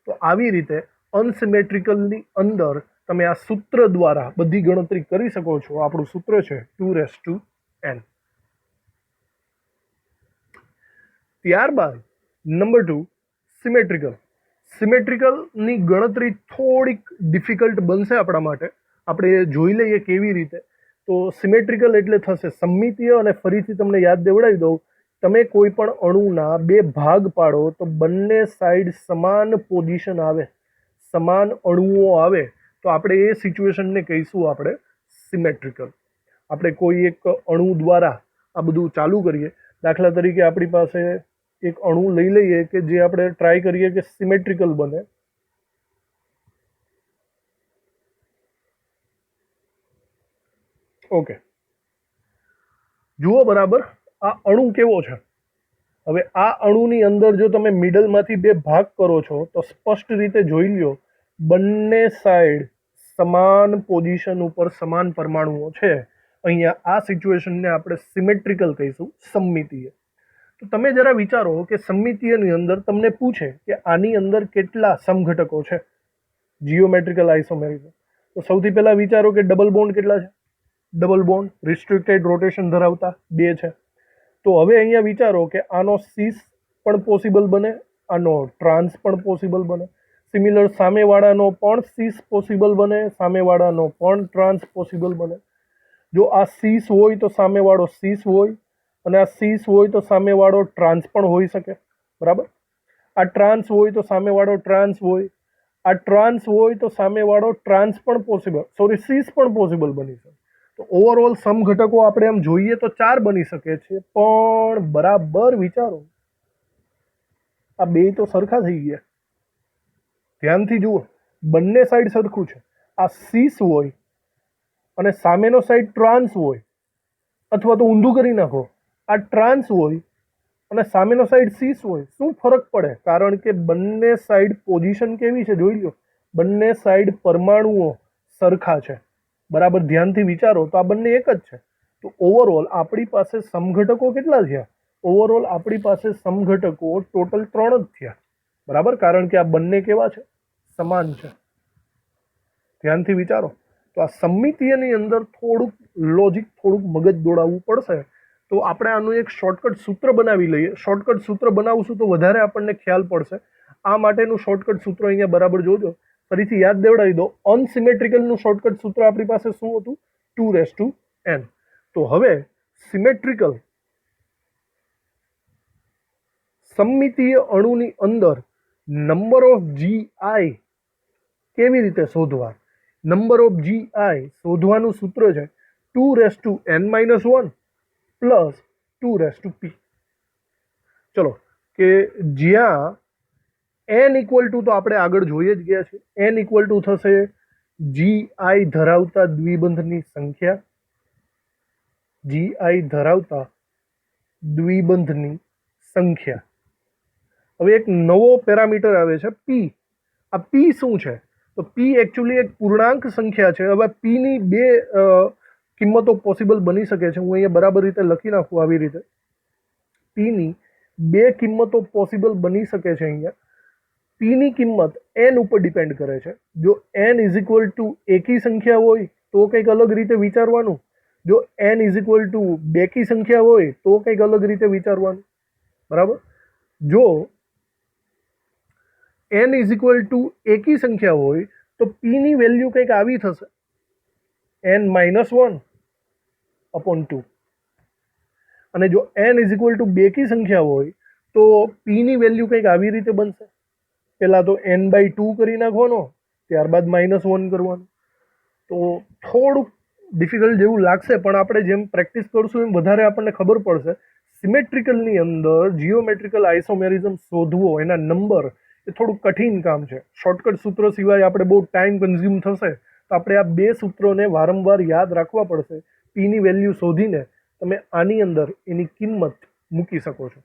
તો આવી રીતે અનસિમેટ્રિકલની અંદર તમે આ સૂત્ર દ્વારા બધી ગણતરી કરી શકો છો. આપણું સૂત્ર છે 2n. ત્યારબાદ નંબર 2 સિમેટ્રિકલ. સિમેટ્રિકલની ગણતરી થોડીક ડિફિકલ્ટ બનશે આપણા માટે. આપણે જોઈ લઈએ કેવી રીતે. તો સિમેટ્રિકલ એટલે થશે સમમિતીય. અને ફરીથી તમને યાદ દેવડાવી દઉં, તમે કોઈ પણ અણુના બે ભાગ પાડો તો બંને સાઈડ સમાન પોઝિશન આવે, સમાન અણુઓ આવે, તો આપણે એ સિચ્યુએશનને કહીશું આપણે સિમેટ્રિકલ. આપણે કોઈ એક અણુ દ્વારા આ બધું ચાલુ કરીએ. દાખલા તરીકે આપણી પાસે એક અણુ લઈ લઈએ કે જે આપણે ટ્રાય કરીએ કે સિમેટ્રિકલ બને. ઓકે, જુઓ બરાબર આ અણુ કેવો છે. હવે આ અણુની અંદર જો તમે મિડલમાંથી બે ભાગ કરો છો તો સ્પષ્ટ રીતે જોઈ લ્યો, બંને સાઈડ સમાન પોઝિશન ઉપર સમાન પરમાણુઓ છે. અહીંયા આ સિચ્યુએશનને આપણે સિમેટ્રિકલ કહીશું, સમમિતીય. તો તમે જરા વિચારો કે સમમિતીયની અંદર તમને પૂછે કે આની અંદર કેટલા સમઘટકો છે જીઓમેટ્રિકલ આઇસોમેરિઝમ. તો સૌથી પહેલા વિચારો કે ડબલ બોન્ડ કેટલા છે? ડબલ બોન્ડ રિસ્ટ્રિક્ટેડ રોટેશન ધરાવતા 2 છે. તો હવે અહીંયા વિચારો કે આનો સીસ પણ પોસિબલ બને, આનો ટ્રાન્સ પણ પોસિબલ બને. સિમિલર સામેવાળાનો પણ સીસ પોસિબલ બને, સામેવાળાનો પણ ટ્રાન્સ પોસિબલ બને. જો આ સીસ હોય તો સામેવાળો સીસ હોય, અને આ સીસ હોય તો સામેવાળો ટ્રાન્સ પણ હોઈ શકે. બરાબર. આ ટ્રાન્સ હોય તો સામેવાળો ટ્રાન્સ હોય, આ ટ્રાન્સ હોય તો સામેવાળો ટ્રાન્સ પણ પોસિબલ સીસ પણ પોસિબલ બની શકે. તો ઓવરઓલ સમઘટકો આપણે આમ જોઈએ તો 4 બની શકે છે. પણ બરાબર વિચારો, આ બે તો સરખા થઈ ગયા. ધ્યાનથી જુઓ, બંને સાઈડ સરખું છે. આ સીસ હોય અને સામેનો સાઈડ ટ્રાન્સ હોય, અથવા તો ઊંધું કરી નાખો, આ ટ્રાન્સ હોય અને સામેનો સાઈડ સીસ હોય. શું ફરક પડે? કારણ કે બંને સાઈડ પોઝિશન કેવી છે જોઈ લો, બંને સાઈડ પરમાણુઓ સરખા છે. બરાબર ધ્યાનથી વિચારો તો આ બંને એક જ છે. તો ઓવરઓલ આપણી પાસે સમઘટકો કેટલા થયા? ઓવરઓલ આપણી પાસે સમઘટકો ટોટલ 3 જ થયા. બરાબર, કારણ કે આ બંને કેવા છે? સમાન છે. ધ્યાનથી વિચારો. તો આ સમમિતીયની અંદર થોડુંક લોજિક, થોડુંક મગજ દોડાવવું પડશે. તો આપણે આનું એક શોર્ટકટ સૂત્ર બનાવી લઈએ. શોર્ટકટ સૂત્ર બનાવશું તો વધારે આપણને ખ્યાલ પડશે. આ માટેનું શોર્ટકટ સૂત્ર અહીંયા બરાબર જોજો. ફરીથી યાદ દેવડાવી દો. અનસિમેટ્રિકલનું શોર્ટકટ સૂત્ર આપણી પાસે શું હતું? 2n. તો હવે સિમેટ્રિકલ સમમિતીય અણુની અંદર નંબર ઓફ જીઆઈ કેવી રીતે શોધવા? નંબર ઓફ જીઆઈ શોધવાનું સૂત્ર છે 2n-1 + 2p. ચલો, કે જ્યાં એન ઇક્વલ ટુ તો આપણે આગળ જોઈએ જ ગયા છે. એન ઇક્વલ ટુ થશે GI ધરાવતા દ્વિબંધની સંખ્યા, GI ધરાવતા દ્વિબંધની સંખ્યા. હવે એક નવો પેરામીટર આવે છે પી. આ પી શું છે? તો પી એકચ્યુઅલી એક પૂર્ણાંક સંખ્યા છે. હવે પી ની બે કિંમતો પોસિબલ બની શકે છે. હું અહીંયા બરાબર રીતે લખી નાખું આવી રીતે. પી ની બે કિંમતો પોસિબલ બની શકે છે. અહીંયા પી ની કિંમત એન ઉપર ડિપેન્ડ કરે છે. જો એન ઇઝ ઇક્વલ ટુ એકી સંખ્યા હોય તો કંઈક અલગ રીતે વિચારવાનું. જો એન ઇઝ ઇક્વલ ટુ બેકી સંખ્યા હોય તો કંઈક અલગ રીતે વિચારવાનું. બરાબર? જો એન ઇઝ ઇક્વલ ટુ એકી સંખ્યા હોય તો પી ની વેલ્યુ કંઈક આવી થશે, n-1 અપોન 2. અને જો n ઇઝ ઇક્વલ ટુ બેકી સંખ્યા હોય તો પી ની વેલ્યુ કંઈક આવી રીતે બનશે. પહેલાં તો n/2 કરી નાખવાનો, ત્યારબાદ -1 કરવાનું. તો થોડુંક ડિફિકલ્ટ જેવું લાગશે, પણ આપણે જેમ પ્રેક્ટિસ કરશું એમ વધારે આપણને ખબર પડશે. સિમેટ્રિકલની અંદર જીઓમેટ્રિકલ આઇસોમેરિઝમ શોધવો, એના નંબર, એ થોડું કઠિન કામ છે. શોર્ટકટ સૂત્ર સિવાય આપણે બહુ ટાઈમ કન્ઝ્યુમ થશે. તો આપણે આ બે સૂત્રોને વારંવાર યાદ રાખવા પડશે. પીની વેલ્યુ શોધીને તમે આની અંદર એની કિંમત મૂકી શકો છો.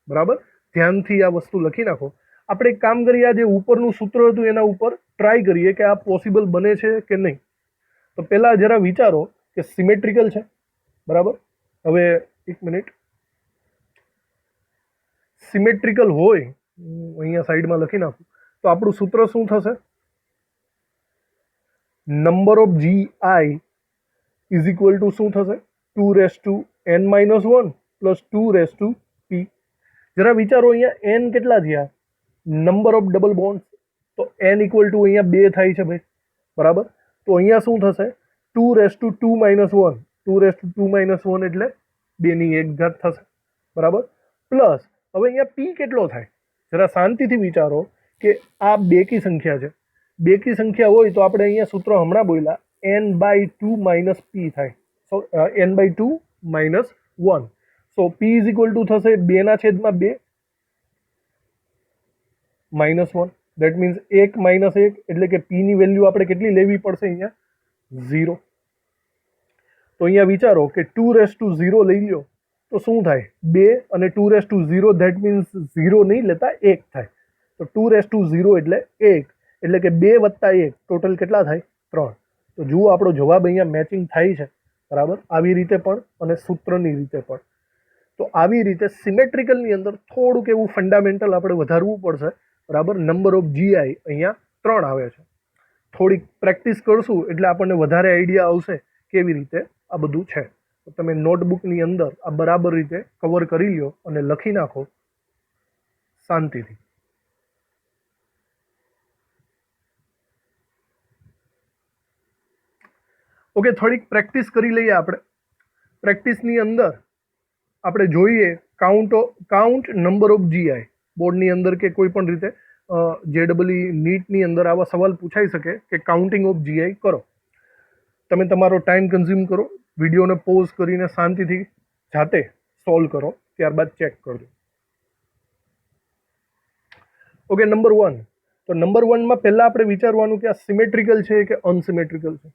બરાબર? ધ્યાનથી આ વસ્તુ લખી નાખો. આપણે એક કામ કરીએ, આ જે ઉપરનું સૂત્ર હતું એના ઉપર ટ્રાય કરીએ કે આ પોસિબલ બને છે કે નહીં. તો પહેલાં જરા વિચારો કે સિમેટ્રિકલ છે. બરાબર? હવે એક મિનિટ. સિમેટ્રિકલ હોય, અહીંયા સાઈડમાં લખી નાખું, તો આપણું સૂત્ર શું થશે? Number of GI is equal to શું થશે? 2n-1 plus 2p. જરા વિચારો, અહીંયા n કેટલા થયા? Number of double bond. તો n ઇક્વલ ટુ અહીંયા 2 થાય છે ભાઈ. બરાબર? તો અહીંયા શું થશે? 2 2 એટલે 2 થશે. બરાબર? પ્લસ હવે અહીંયા p કેટલો થાય? જરા શાંતિથી વિચારો કે આ બેકી સંખ્યા છે. બેકી સંખ્યા હોય તો આપણે અહીંયા સૂત્ર હમણાં બોલ્યા, n/2 p થાય. સો n/2 -1. So p is equal to થશે 2/2 -1. દેટ મીન્સ 1 - 1 એટલે કે p ની વેલ્યુ આપણે કેટલી લેવી પડશે? અહીંયા 0. તો અહીંયા વિચારો કે 2 લઈ લો તો શું થાય? 2 અને 2 ધેટ મીન્સ 0 નહીં લેતા 1 થાય. તો 2 એટલે 1, એટલે કે 2 + 1 ટોટલ કેટલા થાય? 3. તો જુઓ આપણો જવાબ અહીંયા મેચિંગ થાય છે. બરાબર? આવી રીતે પણ અને સૂત્રની રીતે પણ. તો આવી રીતે સિમેટ્રિકલની અંદર થોડુંક એવું ફંડામેન્ટલ આપણે વધારવું પડશે. બરાબર? નંબર ઓફ GI અહીંયા 3 આવે છે. થોડીક પ્રેક્ટિસ કરશું એટલે આપણને વધારે આઈડિયા આવશે કેવી રીતે આ બધું છે. તો તમે નોટબુકની અંદર આ બરાબર રીતે કવર કરી લો અને લખી નાખો શાંતિથી. ઓકે, થોડીક પ્રેક્ટિસ કરી લઈએ આપણે. પ્રેક્ટિસની અંદર આપણે જોઈએ કાઉન્ટ નંબર ઓફ GI. બોર્ડની અંદર કે કોઈ પણ રીતે JEE નીટની અંદર આવા સવાલ પૂછાઈ શકે કે કાઉન્ટિંગ ઓફ GI કરો. તમે તમારો ટાઈમ કન્ઝ્યુમ કરો, વિડીયોને પોઝ કરીને શાંતિથી જાતે સોલ્વ કરો, ત્યારબાદ ચેક કરજો. Okay, number 1. તો નંબર 1માં પહેલાં આપણે વિચારવાનું કે આ સિમેટ્રિકલ છે કે અનસિમેટ્રિકલ છે.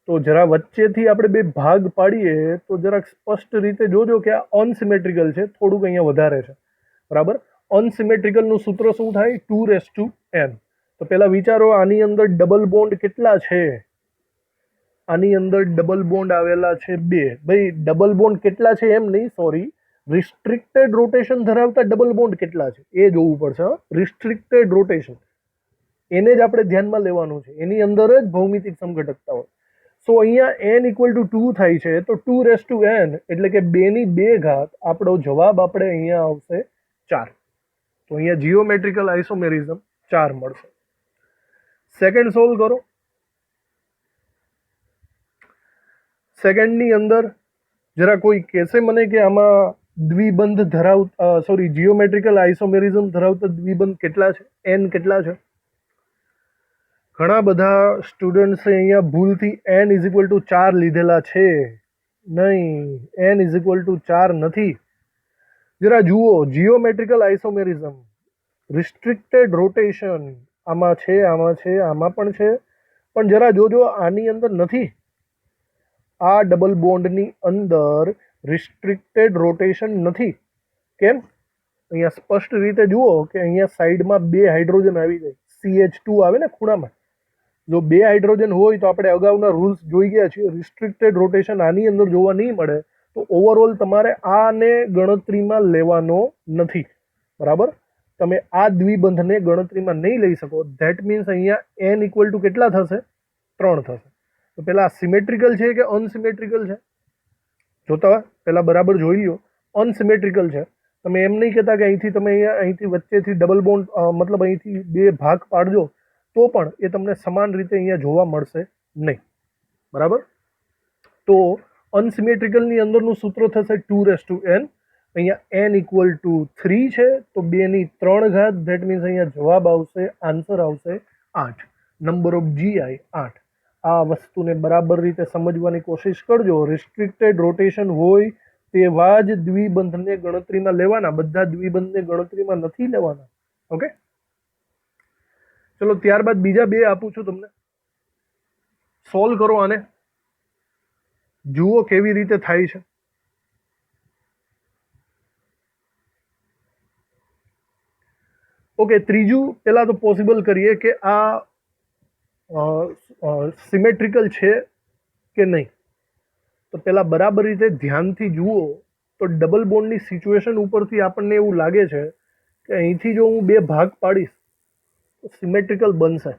તો જરા વચ્ચેથી આપણે બે ભાગ પાડીએ તો જરાક સ્પષ્ટ રીતે જોજો કે આ અનસિમેટ્રિકલ છે. થોડુંક અહીંયા વધારે છે. બરાબર? અનસિમેટ્રિકલનું સૂત્ર શું થાય? 2n. તો પહેલાં વિચારો આની અંદર ડબલ બોન્ડ કેટલા છે? આની અંદર ડબલ બોન્ડ આવેલા છે 2. ભાઈ ડબલ બોન્ડ કેટલા છે એમ નહીં, સોરી, રિસ્ટ્રિક્ટેડ રોટેશન ધરાવતા ડબલ બોન્ડ કેટલા છે એ જોવું પડશે. રિસ્ટ્રિક્ટેડ રોટેશન, એને જ આપણે ધ્યાનમાં લેવાનું છે. એની અંદર જ ભૌમિતિક સમઘટકતા હોય. સો અહીંયા n ઇક્વલ ટુ 2 થાય છે, તો 2n એટલે કે 2/2 આપણો જવાબ આપણે અહીંયા આવશે 4. તો અહીંયા જીઓમેટ્રિકલ આઇસોમેરિઝમ 4 મળશે. સેકન્ડ સોલ્વ કરો. સેકન્ડની અંદર જરા કોઈ કહેશે મને કે આમાં દ્વિબંધ જીઓમેટ્રિકલ આઇસોમેરિઝમ ધરાવતા દ્વિબંધ કેટલા છે? n કેટલા છે? ઘણા બધા સ્ટુડન્ટ્સે અહીંયા ભૂલથી n ઇઝ ઇક્વલ ટુ 4 લીધેલા છે. નહીં, n ઇઝ ઇક્વલ ટુ 4 નથી. જરા જુઓ, જીઓમેટ્રિકલ આઇસોમેરિઝમ રિસ્ટ્રિક્ટેડ રોટેશન આમાં છે, આમાં છે, આમાં પણ છે, પણ જરા જોજો આની અંદર નથી. આ ડબલ બોન્ડની અંદર રિસ્ટ્રિક્ટેડ રોટેશન નથી. કેમ? અહીંયા સ્પષ્ટ રીતે જુઓ કે અહીંયા સાઈડમાં 2 હાઇડ્રોજન આવી જાય, CH2 આવે ને ખૂણામાં. જો 2 હાઇડ્રોજન હોય તો આપણે અગાઉના રૂલ્સ જોઈ ગયા છીએ, રિસ્ટ્રિક્ટેડ રોટેશન આની અંદર જોવા નહીં મળે. તો ઓવરઓલ તમારે આને ગણતરીમાં લેવાનો નથી. બરાબર? તમે આ દ્વિબંધને ગણતરીમાં નહીં લઈ શકો. ધેટ મીન્સ અહીંયા n ઇક્વલ ટુ કેટલા થશે? 3 થશે. તો પહેલાં સિમેટ્રિકલ છે કે અનસિમેટ્રિકલ છે? જોતા પહેલાં બરાબર જોઈ લ્યો. અનસિમેટ્રિકલ છે. તમે એમ નહીં કહેતા કે તમે અહીંથી વચ્ચેથી ડબલ બોન્ડ મતલબ અહીંથી 2 ભાગ પાડજો તો પણ એ તમને સમાન રીતે અહીંયા જોવા મળશે નહીં. બરાબર? તો અનસિમેટ્રિકલની અંદરનું સૂત્ર થશે 2n. અહીંયા n ઇક્વલ ટુ 3 છે તો 2 ની 3 ઘાત. ધેટ મીન્સ અહીંયા જવાબ આવશે, આન્સર આવશે 8. Number of GI 8. આ વસ્તુને બરાબર રીતે સમજવાની કોશિશ કરજો. રિસ્ટ્રિક્ટેડ રોટેશન હોય તેવા જ દ્વિબંધને ગણતરીમાં લેવાના, બધા દ્વિબંધને ગણતરીમાં નથી લેવાના. ઓકે, ચલો ત્યારબાદ બીજા 2 આપું છું તમને. સોલ્વ કરો આને, જુઓ કેવી રીતે થાય છે. ઓકે, ત્રીજું પહેલા તો પોસિબલ કરીએ કે આ સિમેટ્રિકલ છે કે નહીં. તો પહેલા બરાબર રીતે ધ્યાનથી જુઓ તો ડબલ બોન્ડની સિચ્યુએશન ઉપરથી આપણને એવું લાગે છે કે અહીંથી જો હું 2 ભાગ પાડીશ તો સિમેટ્રિકલ બનશે.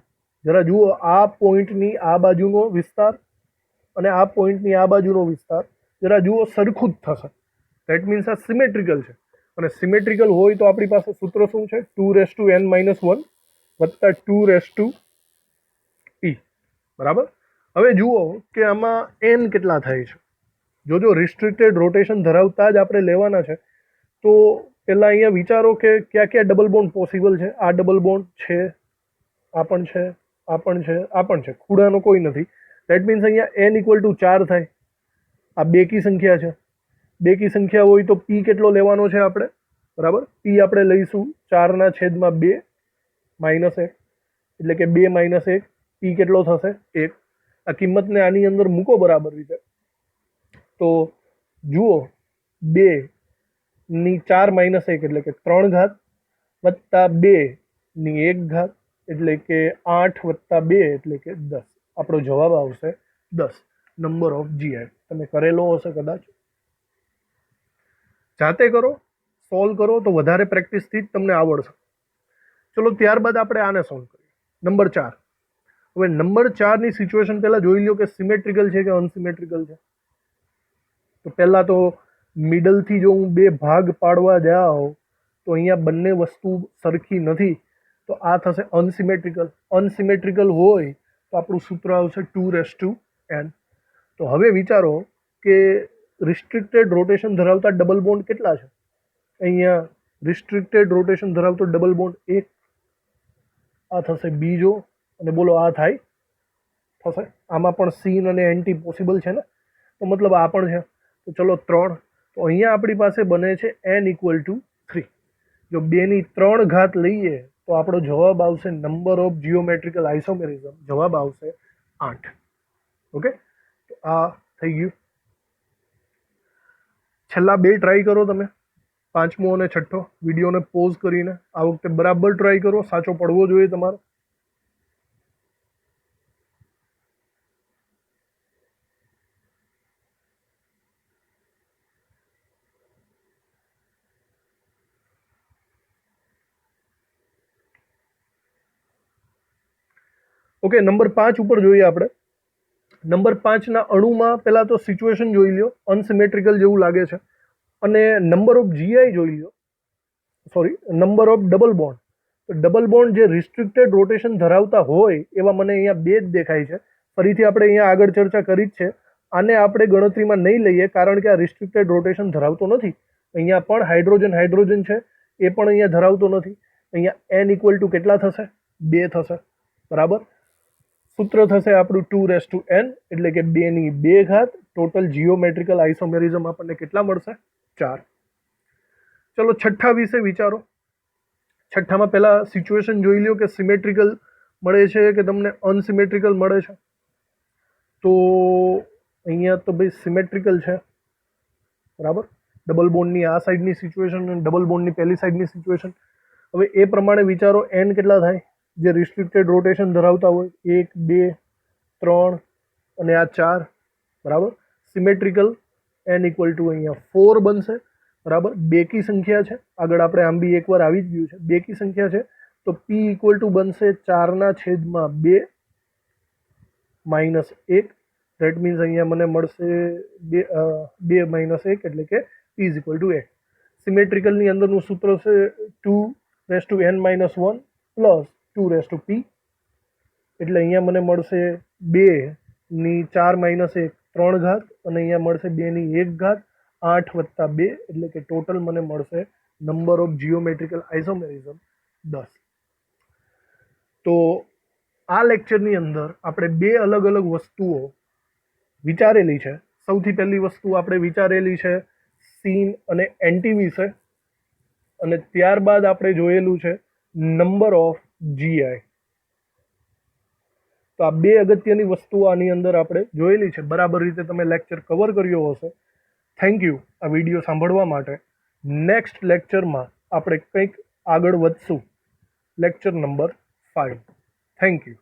જરા જુઓ, આ પોઈન્ટની આ બાજુનો વિસ્તાર અને આ પોઈન્ટની આ બાજુનો વિસ્તાર જરા જુઓ સરખું જ થશે. ધેટ મીન્સ આ સિમેટ્રિકલ છે. અને સિમેટ્રિકલ હોય તો આપણી પાસે સૂત્ર શું છે? 2n - 1 વત્તા 2p. બરાબર? હવે જુઓ કે આમાં n કેટલા થાય છે. જો રિસ્ટ્રિક્ટેડ રોટેશન ધરાવતા જ આપણે લેવાના છે તો પહેલાં અહીંયા વિચારો કે ક્યાં ક્યાં ડબલ બોન્ડ પોસિબલ છે. આ ડબલ બોન્ડ છે, આ પણ છે, આ પણ છે, આ પણ છે, ખૂણાનો કોઈ નથી. ધેટ મીન્સ અહીંયા n ઇક્વલ ટુ 4 થાય. આ બેકી સંખ્યા છે. બેકી સંખ્યા હોય તો p કેટલો લેવાનો છે આપણે? બરાબર? p આપણે લઈશું 4/2 -1, એટલે કે 2 - 1. p કેટલો થશે? 1. આ કિંમતને આની અંદર મૂકો બરાબર રીતે. તો જુઓ 2 ની 4 - 1 એટલે કે 3 ઘાત વત્તા 2 ની 1 ઘાત એટલે કે 8 વત્તા 2 એટલે કે 10. આપણો જવાબ આવશે 10. Number of GI. તમે કરેલો હશે કદાચ, જાતે કરો, સોલ્વ કરો તો વધારે પ્રેક્ટિસથી જ તમને આવડશે. ચલો ત્યારબાદ આપણે આને સોલ્વ કરીએ. નંબર 4. હવે નંબર 4ની સિચ્યુએશન પહેલાં જોઈ લો કે સિમેટ્રિકલ છે કે અનસિમેટ્રિકલ છે. તો પહેલાં તો મિડલથી જો હું 2 ભાગ પાડવા જાઉં તો અહીંયા બંને વસ્તુ સરખી નથી, તો આ થશે અનસિમેટ્રિકલ. અનસિમેટ્રિકલ હોય તો આપણું સૂત્ર આવશે 2n. તો હવે વિચારો કે રિસ્ટ્રિક્ટેડ રોટેશન ધરાવતા ડબલ બોન્ડ કેટલા છે? અહીંયા રિસ્ટ્રિક્ટેડ રોટેશન ધરાવતો ડબલ બોન્ડ 1. આ થશે બીજો, અને બોલો આ થાય થશે. આમાં પણ સીન અને એન્ટી પોસિબલ છે ને, તો મતલબ આ પણ છે. તો ચલો 3. તો અહીંયા આપણી પાસે બને છે n ઇક્વલ ટુ 3. જો 2 ની 3 ઘાત લઈએ તો આપણો જવાબ આવશે નંબર ઓફ જીઓમેટ્રિકલ આઇસોમેરિઝમ. જવાબ આવશે 8. ઓકે, તો આ થઈ ગયું. છેલ્લા 2 ટ્રાય કરો તમે, 5મો અને 6ઠ્ઠો. વિડીયોને પોઝ કરીને આ વખતે બરાબર ટ્રાય કરો, સાચો પડવો જોઈએ તમારો. ઓકે, નંબર 5 ઉપર જોઈએ આપણે. નંબર 5ના અણુમાં પહેલાં તો સિચ્યુએશન જોઈ લ્યો, અનસિમેટ્રિકલ જેવું લાગે છે. અને નંબર ઓફ GI જોઈ લો, sorry, number of double bond. તો ડબલ બોન્ડ જે રિસ્ટ્રિક્ટેડ રોટેશન ધરાવતા હોય એવા મને અહીંયા 2 જ દેખાય છે. ફરીથી આપણે અહીંયા આગળ ચર્ચા કરી જ છે. આને આપણે ગણતરીમાં નહીં લઈએ કારણ કે આ રિસ્ટ્રિક્ટેડ રોટેશન ધરાવતો નથી. અહીંયા પણ હાઇડ્રોજન છે, એ પણ અહીંયા ધરાવતો નથી. અહીંયા n ઇક્વલ ટુ કેટલા થશે? 2 થશે. બરાબર? સૂત્ર થશે આપણું 2n એટલે કે 2 ની 2 ઘાત. ટોટલ જીઓમેટ્રિકલ આઇસોમેરિઝમ આપણને કેટલા મળશે? 4. ચલો છઠ્ઠા વિશે વિચારો. છઠ્ઠામાં પહેલા સિચ્યુએશન જોઈ લ્યો કે સિમેટ્રિકલ મળે છે કે તમને અનસિમેટ્રિકલ મળે છે. તો અહીંયા તો ભાઈ સિમેટ્રિકલ છે, બરાબર. ડબલ બોન્ડની આ સાઈડની સિચ્યુએશન અને ડબલ બોન્ડની પહેલી સાઈડની સિચ્યુએશન. હવે એ પ્રમાણે વિચારો એન કેટલા થાય જે રિસ્ટ્રિક્ટેડ રોટેશન ધરાવતા હોય, 1 2 3 અને આ 4, બરાબર. સિમેટ્રિકલ એન ઇક્વલ ટુ અહીંયા 4 બનશે, બરાબર. બેકી સંખ્યા છે, આગળ આપણે આમ બી એકવાર આવી જ ગયું છે, બેકી સંખ્યા છે તો પી ઇક્વલ ટુ બનશે 4/2 -1. ધેટ મીન્સ અહીંયા મને મળશે 2 -1 એટલે કે p ઇઝ ઇક્વલ ટુ 8. સિમેટ્રિકલની અંદરનું સૂત્ર છે 2n-1 પ્લસ 2p, એટલે અહીંયા મને મળશે 2/4 - 1 3 ઘાત, અને અહીંયા મળશે 2/1 ઘાત 8 + 2 એટલે કે ટોટલ મને મળશે નંબર ઓફ જીઓમેટ્રિકલ આઇસોમેરિઝમ 10. તો આ લેક્ચરની અંદર આપણે બે અલગ અલગ વસ્તુઓ વિચારેલી છે. સૌથી પહેલી વસ્તુ આપણે વિચારેલી છે સીન અને એન્ટી વિશે, અને ત્યારબાદ આપણે જોયેલું છે નંબર ઓફ જીઆઈ. તો આ બે અગત્યની વસ્તુઓ આની અંદર આપણે જોયેલી છે. બરાબર રીતે તમે લેક્ચર કવર કર્યો હશે. થેન્ક યુ આ વિડીયો સાંભળવા માટે. નેક્સ્ટ લેક્ચરમાં આપણે કંઈક આગળ વધશું, લેક્ચર નંબર 5. Thank you.